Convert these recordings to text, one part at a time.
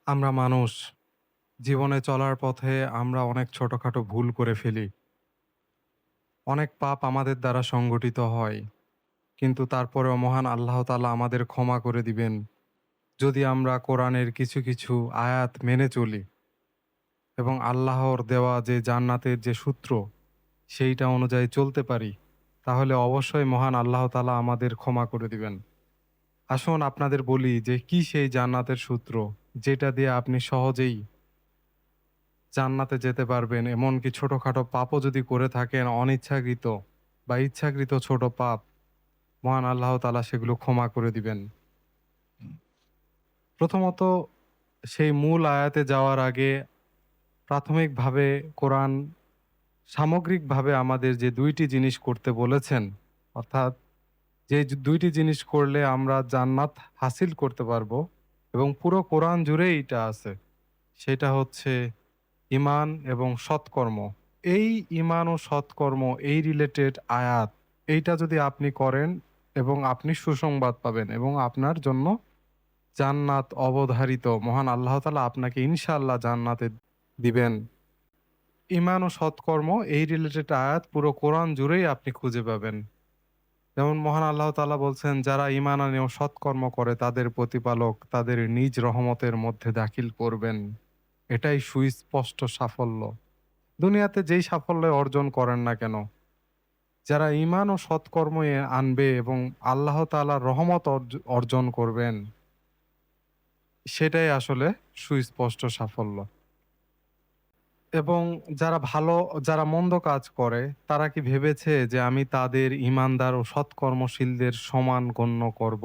আমরা মানুষ জীবনে চলার পথে আমরা অনেক ছোটখাটো ভুল করে ফেলি। অনেক পাপ আমাদের দ্বারা সংগঠিত হয়। কিন্তু তারপরেও মহান আল্লাহ তাআলা আমাদের ক্ষমা করে দিবেন। যদি আমরা কোরআনের কিছু আয়াত মেনে চলি এবং আল্লাহর দেওয়া যে জান্নাতের যে সূত্র সেইটা অনুযায়ী চলতে পারি, তাহলে অবশ্যই মহান আল্লাহ তাআলা আমাদের ক্ষমা করে দিবেন। আসুন আপনাদের বলি যে কি সেই জান্নাতের সূত্র, যেটা দিয়ে আপনি সহজেই জান্নাতে যেতে পারবেন। এমনকি ছোটখাটো পাপও যদি করে থাকেন অনিচ্ছাকৃত বা ইচ্ছাকৃত ছোট পাপ, মহান আল্লাহ তাআলা সেগুলো ক্ষমা করে দিবেন। প্রথমত সেই মূল আয়াতে যাওয়ার আগে প্রাথমিকভাবে কোরআন সামগ্রিকভাবে আমাদের যে ২ টি জিনিস করতে বলেছেন, অর্থাৎ যে ২ টি জিনিস করলে আমরা জান্নাত হাসিল করতে পারবো এবং পুরো কোরআন জুড়েই এটা আছে। সেটা হচ্ছে ঈমান এবং সৎকর্ম। এই ঈমান ও সৎকর্ম এই রিলেটেড আয়াত, এইটা যদি আপনি করেন এবং আপনি সুসংবাদ পাবেন এবং আপনার জন্য জান্নাত অবধারিত। মহান আল্লাহ তাআলা আপনাকে ইনশাআল্লাহ জান্নাতে দিবেন। ঈমান ও সৎকর্ম এই রিলেটেড আয়াত পুরো কোরআন জুড়েই আপনি খুঁজে পাবেন। যেমন মহান আল্লাহ তাআলা বলছেন, যারা ঈমান আনে ও সৎকর্ম করে তাদের প্রতিপালক তাদের নিজ রহমতের মধ্যে দাখিল করবেন। এটাই সুস্পষ্ট সাফল্য। দুনিয়াতে যেই সাফল্য অর্জন করেন না কেন, যারা ঈমান ও সৎকর্ম আনবে এবং আল্লাহ তাআলার রহমত অর্জন করবেন, সেটাই আসলে সুস্পষ্ট সাফল্য। এবং যারা মন্দ কাজ করে, তারা কি ভেবেছে যে আমি তাদের ঈমানদার ও সৎকর্মশীলদের সমান গণ্য করব?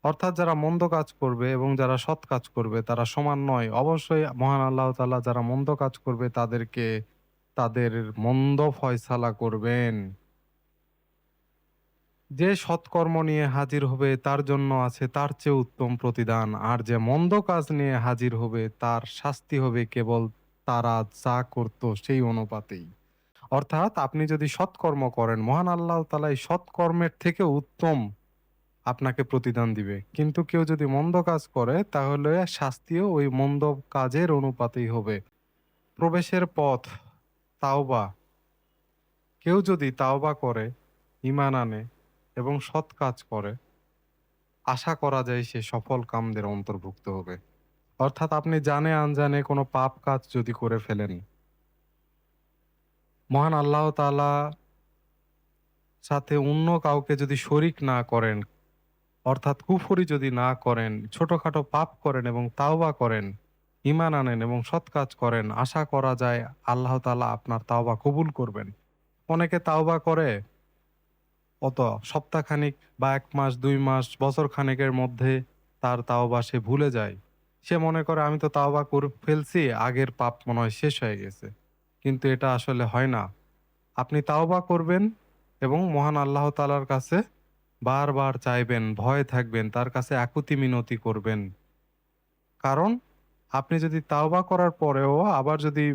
অর্থাৎ যারা মন্দ কাজ করবে এবং যারা সৎ কাজ করবে তারা সমান নয়। অবশ্যই মহান আল্লাহ তাআলা যারা মন্দ কাজ করবে তাদেরকে তাদের মন্দ ফয়সালা করবেন। যে সৎকর্ম নিয়ে হাজির হবে তার জন্য আছে তার চেয়ে উত্তম প্রতিদান। আর যে মন্দ কাজ নিয়ে হাজির হবে তার শাস্তি হবে কেবল তারা যা করত সেই অনুপাতেই। অর্থাৎ আপনি যদি সৎকর্ম করেন, মহান আল্লাহ তাআলা এই সৎকর্মের থেকে উত্তম আপনাকে প্রতিদান দিবে। কিন্তু কেউ যদি মন্দ কাজ করে তাহলে শাস্তিও ওই মন্দ কাজের অনুপাতেই হবে। প্রবেশের পথ তাওবা। কেউ যদি তাওবা করে, ঈমান আনে এবং সৎ কাজ করে, আশা করা যায় সে সফল কামদের অন্তর্ভুক্ত হবে। অর্থাৎ আপনি জানে আনজানে কোনো পাপ কাজ যদি করে ফেলেন, মহান আল্লাহ তাআলা সাথে অন্য কাউকে যদি শরিক না করেন, অর্থাৎ কুফরি যদি না করেন, ছোটখাটো পাপ করেন এবং তাওবা করেন, ঈমান আনেন এবং সৎ কাজ করেন, আশা করা যায় আল্লাহ তাআলা আপনার তাওবা কবুল করবেন। অনেকে তাওবা করে সপ্তাহখানিক বা ১ মাস, ২ মাস, বছর খানেকের মধ্যে তার তাওবা সে ভুলে যায়। সে মনে করে আমি তো তাওবা করে ফেলছি, আগের পাপ মনে হয় শেষ হয়ে গেছে। কিন্তু এটা আসলে হয় না। আপনি তাওবা করবেন এবং মহান আল্লাহ তাআলার কাছে বারবার চাইবেন, ভয়ে থাকবেন, তার কাছে আকুতি মিনতি করবেন। কারণ আপনি যদি তাওবা করার পরেও আবার যদি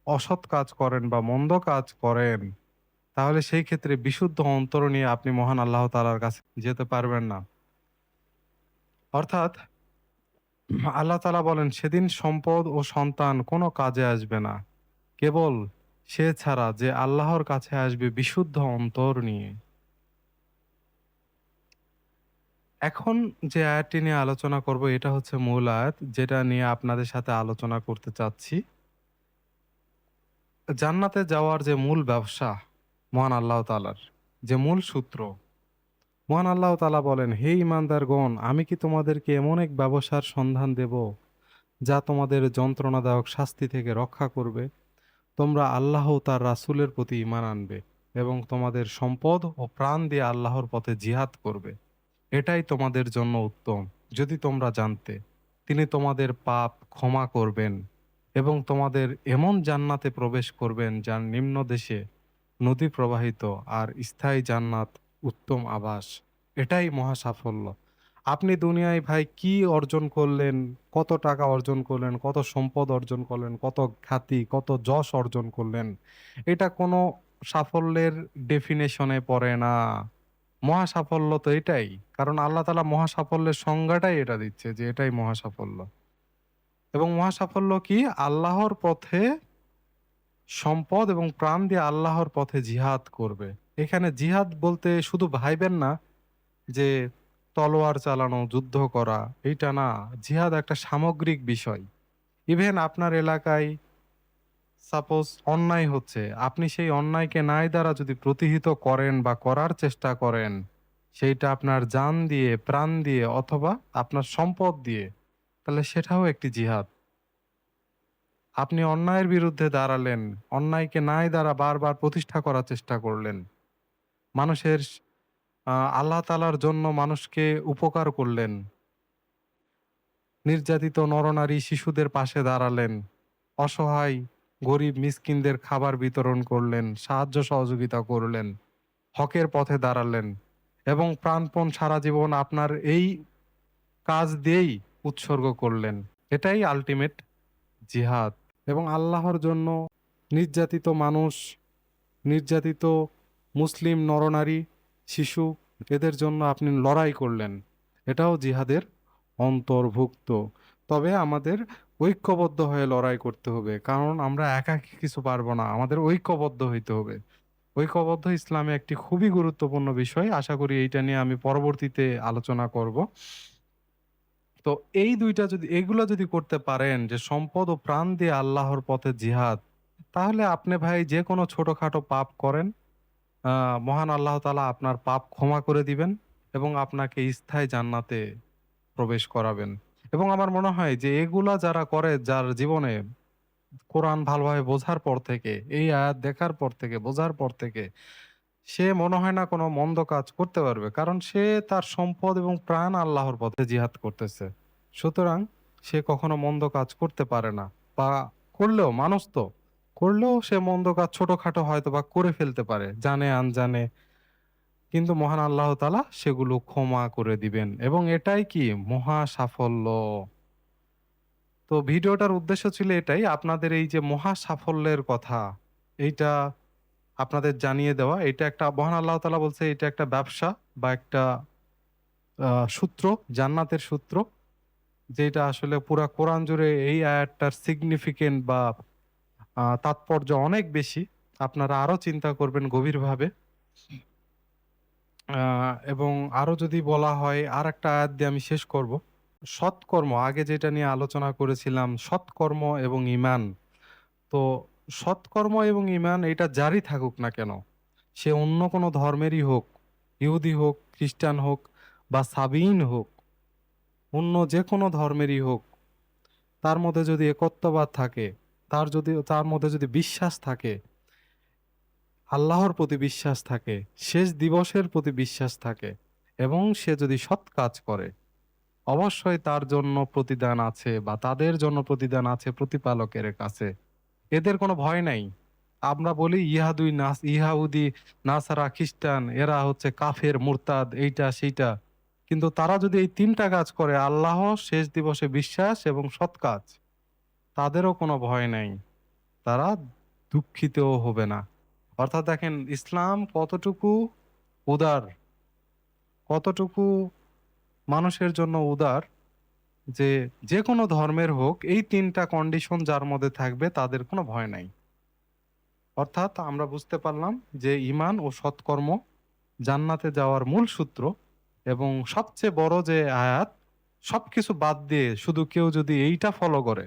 অসৎ কাজ করেন বা মন্দ কাজ করেন, তাহলে সেই ক্ষেত্রে বিশুদ্ধ অন্তর নিয়ে আপনি মহান আল্লাহ তাআলার কাছে যেতে পারবেন না। অর্থাৎ আল্লাহ তাআলা বলেন, সেদিন সম্পদ ও সন্তান কোনো কাজে আসবে না। কেবল সে ছাড়া যে আল্লাহর কাছে আসবে বিশুদ্ধ অন্তর নিয়ে। এখন যে আয়াতটি নিয়ে আলোচনা করব এটা হচ্ছে মূল আয়াত, যেটা নিয়ে আপনাদের সাথে আলোচনা করতে চাচ্ছি। জান্নাতে যাওয়ার যে মূল ব্যবসা মহান আল্লাহ তাআলার, যে মূল সূত্র, মহান আল্লাহ তাআলা বলেন, হে ঈমানদারগণ, আমি কি তোমাদেরকে এমন এক ব্যবসার সন্ধান দেব যা তোমাদের যন্ত্রণাদায়ক শাস্তি থেকে রক্ষা করবে? তোমরা আল্লাহ ও তার রাসূলের প্রতি ঈমান আনবে এবং তোমাদের সম্পদ ও প্রাণ দিয়ে আল্লাহর পথে জিহাদ করবে। এটাই তোমাদের জন্য উত্তম যদি তোমরা জানতে। তিনি তোমাদের পাপ ক্ষমা করবেন এবং তোমাদের এমন জান্নাতে প্রবেশ করবেন যার নিম্নদেশে নদী প্রবাহিত, আর স্থায়ী জান্নাত উত্তম আবাস। এটাই মহা সাফল্য। আপনি দুনিয়ায় ভাই কি অর্জন করলেন, কত টাকা অর্জন করলেন, কত সম্পদ অর্জন করলেন, কত খ্যাতি, কত যশ অর্জন করলেন, এটা কোনো সাফল্যের ডেফিনেশনে পড়ে না। মহা সাফল্য তো এটাই। কারণ আল্লাহ তাআলা মহা সাফল্যের সংজ্ঞাটাই এটা দিচ্ছে যে এটাই মহা সাফল্য। এবং মহাসাফল্য কি? আল্লাহর পথে সম্পদ এবং প্রাণ দিয়ে আল্লাহর পথে জিহাদ করবে। এখানে জিহাদ বলতে শুধু ভাইবেন না যে তলোয়ার চালানো, যুদ্ধ করা, এইটা না। জিহাদ একটা সামগ্রিক বিষয়। ইভেন আপনার এলাকায় সাপোজ অন্যায় হচ্ছে, আপনি সেই অন্যায়কে ন্যায় দ্বারা যদি প্রতিহত করেন বা করার চেষ্টা করেন, সেইটা আপনার জান দিয়ে, প্রাণ দিয়ে অথবা আপনার সম্পদ দিয়ে, তাহলে সেটাও একটি জিহাদ। আপনি অন্যায়ের বিরুদ্ধে দাঁড়ালেন, অন্যায়কে ন্যায় দ্বারা বারবার প্রতিষ্ঠা করার চেষ্টা করলেন। মানুষের আল্লাহ তাআলার জন্য মানুষকে উপকার করলেন। নির্যাতিত নরনারী শিশুদের পাশে দাঁড়ালেন। অসহায় গরিব মিসকিনদের খাবার বিতরণ করলেন, সাহায্য সহযোগিতা করলেন, হকের পথে দাঁড়ালেন এবং প্রাণপণ সারা জীবন আপনার এই কাজ দিয়েই উৎসর্গ করলেন। এটাই আল্টিমেট জিহাদ। এবং আল্লাহর জন্য নির্যাতিত মানুষ, নির্যাতিত মুসলিম নরনারী, শিশু, এদের জন্য আপনি লড়াই করলেন। এটাও জিহাদের অন্তর্ভুক্ত। তবে আমাদের ঐক্যবদ্ধ হয়ে লড়াই করতে হবে, কারণ আমরা একাকী কিছু পারবো না, আমাদের ঐক্যবদ্ধ হইতে হবে। ঐক্যবদ্ধ ইসলামে একটি খুবই গুরুত্বপূর্ণ বিষয়। আশা করি এইটা নিয়ে আমি পরবর্তীতে আলোচনা করব। তো এই দুইটা যদি, এগুলো যদি করতে পারেন যে সম্পদ ও প্রাণ দিয়ে আল্লাহর পথে জিহাদ, তাহলে আপনি ভাই যে কোনো ছোটখাটো পাপ করেন, মহান আল্লাহ তাআলা আপনার পাপ ক্ষমা করে দিবেন এবং আপনাকে স্থায়ী জান্নাতে প্রবেশ করাবেন। এবং আমার মনে হয় যে এগুলা যারা করে, যার জীবনে কোরআন ভালোভাবে বোঝার পর থেকে, এই আয়াত দেখার পর থেকে, বোঝার পর থেকে, সে মনে হয় না কোনো মন্দ কাজ করতে পারবে, কারণ সে তার সম্পদ এবং প্রাণ আল্লাহর পথে জিহাদ করতেছে। সুতরাং সে কখনো মন্দ কাজ করতে পারে না, বা করলেও, মানুষ তো, করলেও সে মন্দ কাজ ছোটখাটো হয়তো বা করে ফেলতে পারে জানে আনজানে, কিন্তু মহান আল্লাহ তাআলা সেগুলো ক্ষমা করে দিবেন এবং এটাই কি মহা সাফল্য। তো ভিডিওটার উদ্দেশ্য ছিল এটাই, আপনাদের এই যে মহা সাফল্যের কথা, এইটা আপনাদের জানিয়ে দেওয়া। এটা একটা, মহান আল্লাহ তাআলা বলছে এটা একটা ব্যবসা বা একটা সূত্র, জান্নাতের সূত্র, যেটা আসলে পুরা কোরআন জুড়ে এই আয়াতটার সিগনিফিকেন্ট বা তাৎপর্য অনেক বেশি। আপনারা আরো চিন্তা করবেন গভীরভাবে। এবং আরো যদি বলা হয়, আর একটা আয়াত দিয়ে আমি শেষ করব। সৎকর্ম, আগে যেটা নিয়ে আলোচনা করেছিলাম, সৎকর্ম এবং ঈমান। তো সৎকর্ম এবং ঈমান এটা জারি থাকুক না কেন, সে অন্য কোনো ধর্মেরই হোক, ইহুদি হোক, খ্রিস্টান হোক বা সাবিঈন হোক, অন্য যে কোনো ধর্মেরই হোক, তার মধ্যে যদি একত্ববাদ থাকে, তার মধ্যে যদি বিশ্বাস থাকে, আল্লাহর প্রতি বিশ্বাস থাকে, শেষ দিবসের প্রতি বিশ্বাস থাকে এবং সে যদি সৎ কাজ করে, অবশ্যই তার জন্য প্রতিদান আছে বা তাদের জন্য প্রতিদান আছে প্রতিপালকের কাছে। এদের কোনো ভয় নাই। আমরা বলি ইহাউদি, নাসারা, খ্রিস্টান, এরা হচ্ছে কাফের, মুরতাদ, এইটা সেইটা, কিন্তু তারা যদি এই তিনটা কাজ করে, আল্লাহ, শেষ দিবসে বিশ্বাস এবং সৎ কাজ, তাদেরও কোনো ভয় নাই, তারা দুঃখিতও হবে না। অর্থাৎ দেখেন ইসলাম কতটুকু উদার, কতটুকু মানুষের জন্য উদার, যে যে কোনো ধর্মের হোক, এই তিনটা কন্ডিশন যার মধ্যে থাকবে তাদের কোনো ভয় নাই। অর্থাৎ আমরা বুঝতে পারলাম যে ঈমান ও সৎকর্ম জান্নাতে যাওয়ার মূল সূত্র। এবং সবচেয়ে বড় যে আয়াত, সবকিছু বাদ দিয়ে শুধু কেউ যদি এইটা ফলো করে,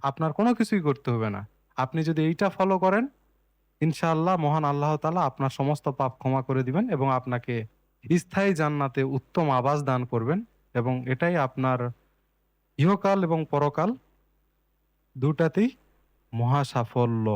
আপনার কোনো কিছুই করতে হবে না, আপনি যদি এইটা ফলো করেন, ইনশাআল্লাহ মহান আল্লাহ তাআলা আপনার সমস্ত পাপ ক্ষমা করে দিবেন এবং আপনাকে স্থায়ী জান্নাতে উত্তম আবাস দান করবেন। এবং এটাই আপনার ইহকাল এবং পরকাল দুটাতেই মহা সাফল্য।